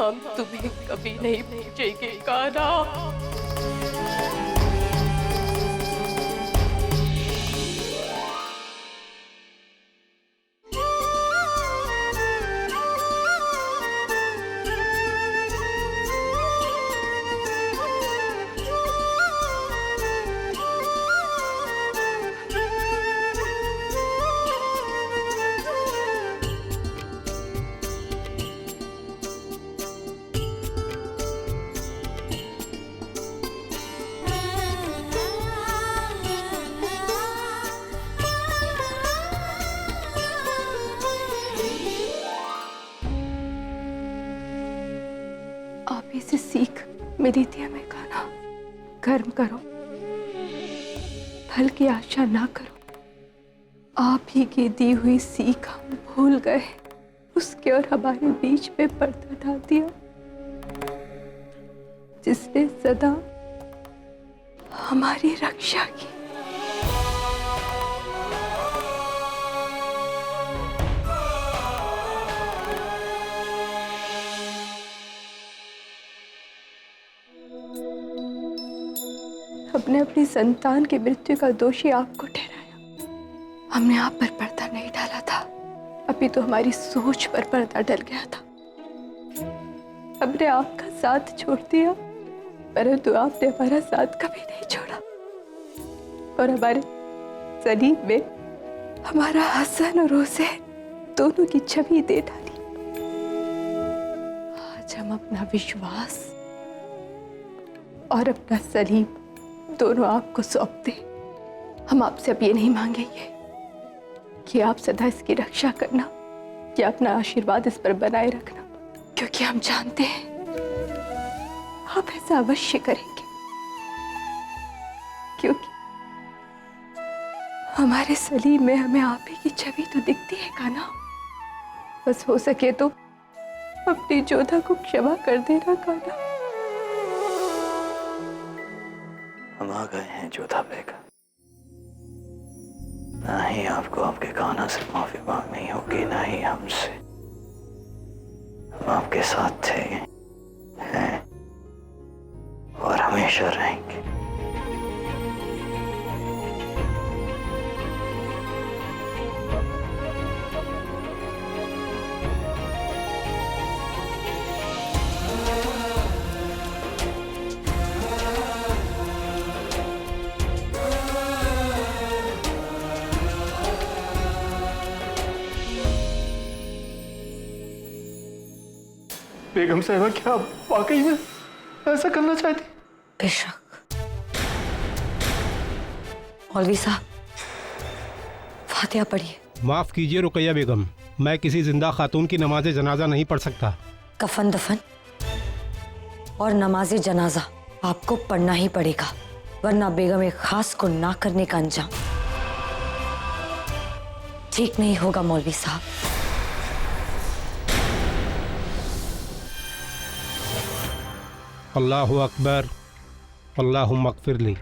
हम तुम्हें कभी नहीं भूलेंगे कान्हा। आप इसे सीख मिली थी हमें कान्हा। कर्म करो, फल की आशा ना करो। आप ही की दी हुई सीख हम भूल गए, उसके और हमारे बीच में पर्दा डाल दिया, जिसने सदा हमारी रक्षा की। हमने अपनी संतान की मृत्यु का दोषी आपको ठहराया। हमने आप पर पर्दा नहीं डाला था, अभी तो हमारी सोच पर पर्दा डल गया था। हमने आपका साथ छोड़ दिया, परंतु आपने हमारा साथ कभी नहीं छोड़ा और हमारे सलीम में हमारा हसन और हुसैन दोनों की छवि दे डाली। आज हम अपना विश्वास और अपना सलीम दोनों आपको सौंपते। हम आपसे अब ये नहीं मांगेंगे कि आप सदा इसकी रक्षा करना या अपना आशीर्वाद इस पर बनाए रखना, क्योंकि हम जानते हैं आप ऐसा अवश्य करेंगे, क्योंकि हमारे सलीम में हमें आप ही की छवि तो दिखती है कान्हा। बस हो सके तो अपनी जोधा को क्षमा कर देना कान्हा। हम आ गए हैं जोधा बेगम। ना ही आपको आपके कान्हा से माफी मांगनी होगी, ना ही हमसे। हम आपके साथ थे, हैं और हमेशा रहेंगे। बेगम साहिबा, क्या आप वाकई में ऐसा करना चाहती? बेशक। मौलवी साहब, फातिहा पढ़िए। माफ कीजिए रुकैया बेगम, मैं किसी जिंदा खातून की नमाज जनाजा नहीं पढ़ सकता। कफन दफन और नमाज जनाजा आपको पढ़ना ही पड़ेगा, वरना बेगम एक खास को ना करने का अंजाम ठीक नहीं होगा। मौलवी साहब, अल्लाहु अकबर, अल्लाहुम्मा अगफिरली।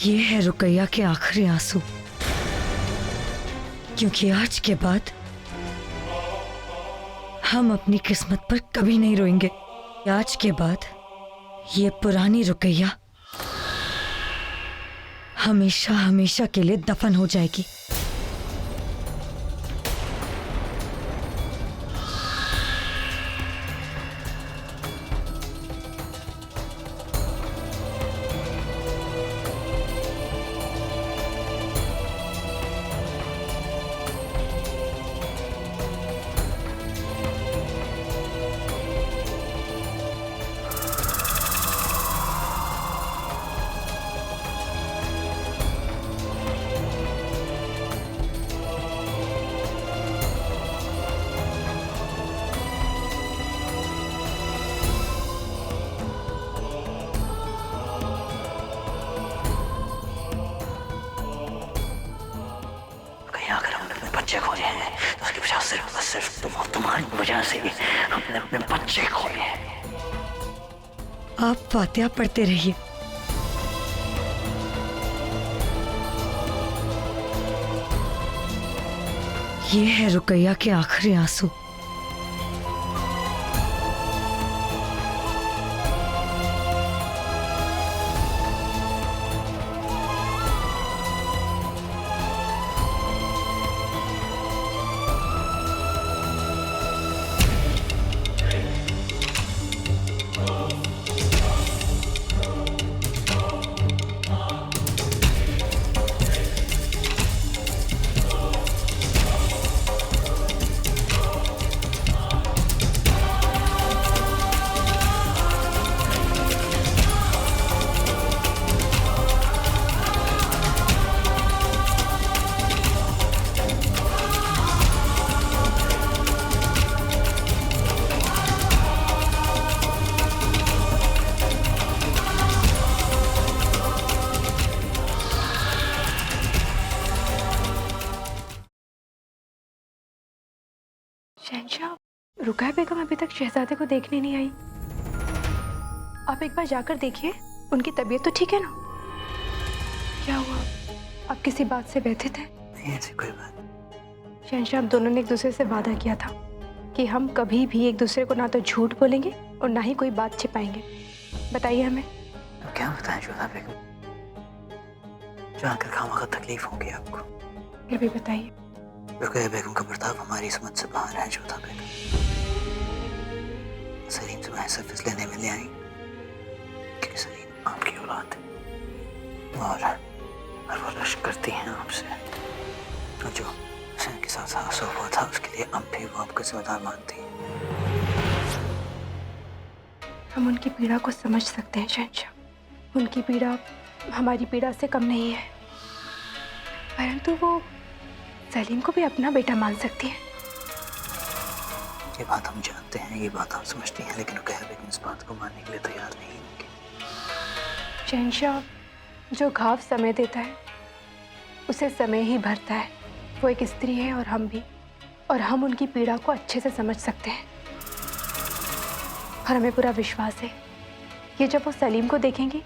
ये है रुकैया के आखिरी आंसू, क्योंकि आज के बाद हम अपनी किस्मत पर कभी नहीं रोएंगे। आज के बाद ये पुरानी रुकैया हमेशा हमेशा के लिए दफन हो जाएगी। बच्चे खोए हैं तो उसकी वजह सिर्फ तुम और तुम्हारी वजह से हमने अपने बच्चे खोए हैं। आप फातिहा पढ़ते रहिए। ये है रुकैया के आखिरी आंसू। शहंशाह, रुकैया बेगम अभी तक शहजादे को देखने नहीं आई। आप एक बार जाकर देखिए, उनकी तबीयत तो ठीक है ना? क्या हुआ, आप किसी बात से व्यथित हैं? नहीं ऐसी कोई बात। शहंशाह, आप दोनों ने एक दूसरे से वादा किया था कि हम कभी भी एक दूसरे को ना तो झूठ बोलेंगे और ना ही कोई बात छिपाएंगे। बताइए हमें। अब क्या बताएं जोधा बेगम, जानकर खामखा तकलीफ होगी आपको। फिर भी बताइए। रुकैया बेगम का बर्ताव हमारी समझ से बाहर है जोधा बेगम। सलीम से मैं सिर्फ इसलिए नहीं मिलने आई क्योंकि सलीम आपकी औलाद है और वो रश्क करती हैं आपसे। तो जो हुसैन के साथ हादसा हुआ था उसके लिए अब भी वो आपको जिम्मेदार मानती हैं। हम उनकी पीड़ा को समझ सकते हैं शहंशाह। उनकी पीड़ा हमारी पीड़ा से कम नहीं है, परंतु वो सलीम को भी अपना बेटा मान सकती है। ये बात हम जानते हैं, ये बात हम समझते हैं, लेकिन रुकैया बेगम इस बात को मानने के लिए तैयार नहीं होंगे। शहंशाह, जो घाव समय देता है उसे समय ही भरता है। वो एक स्त्री है और हम भी, और हम उनकी पीड़ा को अच्छे से समझ सकते हैं। और हमें पूरा विश्वास है कि जब वो सलीम को देखेंगी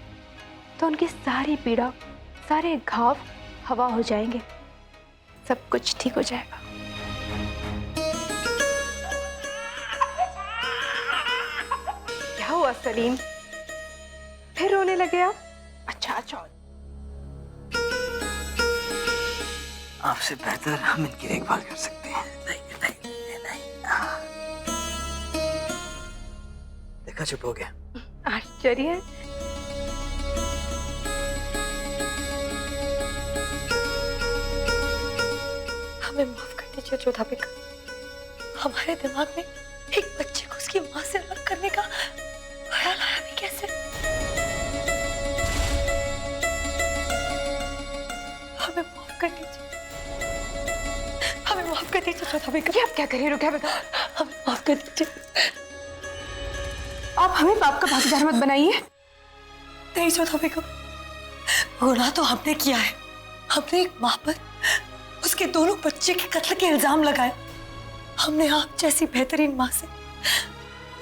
तो उनकी सारी पीड़ा, सारे घाव हवा हो जाएंगे, सब कुछ ठीक हो जाएगा। क्या हुआ सलीम, फिर रोने लगे आप? अच्छा अच्छा, आपसे बेहतर हम इनकी देखभाल कर सकते हैं। नहीं नहीं नहीं, हाँ। देखा, चुप हो गया। आश्चर्य। हमें माफ कर दीजिए जोधा बेगम। हमारे दिमाग में एक बच्चे को उसकी माँ से अलग करने का ख्याल आया भी कैसे? हमें माफ कर दीजिए, हमें माफ कर दीजिए जोधा बेगम। ये आप क्या करिए रुकैया बेगम? हमें माफ कर दीजिए। आप हमें बाप का भागीदार मत बनाइए। नहीं जोधा बेगम, गुनाह तो हमने किया है। हमने एक माँ पर उसके दोनों बच्चे के कत्ल के इल्जाम लगाए। हमने आप जैसी बेहतरीन माँ से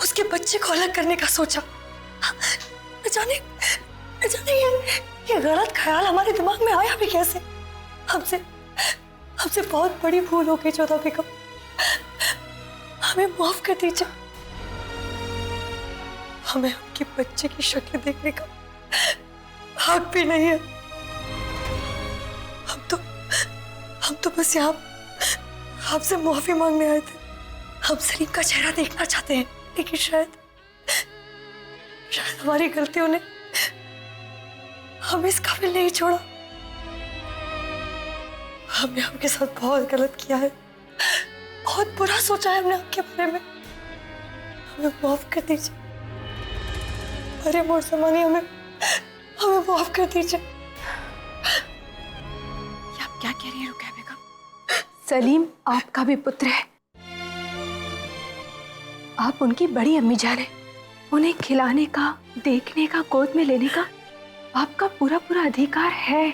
उसके बच्चे को अलग करने का सोचा। न जाने ये गलत ख्याल हमारे दिमाग में आया भी कैसे? हमसे बहुत बड़ी भूल हो गई जोधा बेगम। हमें माफ कर दीजिए। हमें आपके बच्चे की शक्ल देखने का हक भी नहीं है। हम तो बस यहाँ आपसे माफी मांगने आए थे। हम सलीम का चेहरा देखना चाहते हैं, लेकिन शायद हमारी गलतियों ने हमें इस काबिल नहीं छोड़ा। हमने आपके साथ बहुत गलत किया है, बहुत बुरा सोचा है हमने आपके बारे में। हमें माफ कर दीजिए। अरे मोर समानी, हमें माफ कर दीजिए। आप क्या कह रही हैं रुकैया बेगम? सलीम आपका भी पुत्र है, आप उनकी बड़ी अम्मी जान हैं। उन्हें खिलाने का, देखने का, गोद में लेने का आपका पूरा पूरा अधिकार है।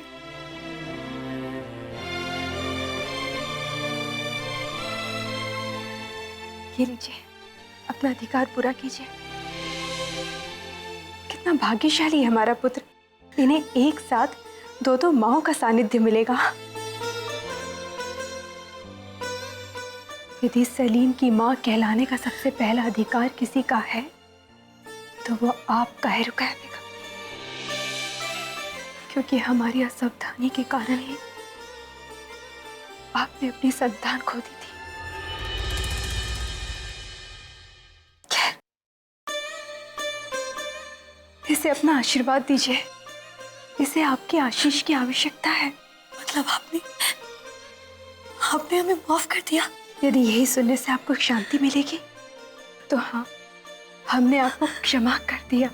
ये लीजिए, अपना अधिकार पूरा कीजिए। कितना भाग्यशाली है हमारा पुत्र, इन्हें एक साथ दो दो माओं का सानिध्य मिलेगा। यदि सलीम की मां कहलाने का सबसे पहला अधिकार किसी का है तो वो आपका है रुकैया बेगम, क्योंकि हमारी असावधानी के कारण ही आपने अपनी संतान खो दी थी। खैर, इसे अपना आशीर्वाद दीजिए, इसे आपकी आशीष की आवश्यकता है। मतलब आपने हमें माफ कर दिया? यदि यही सुनने से आपको शांति मिलेगी तो हाँ, हमने आपको क्षमा कर दिया।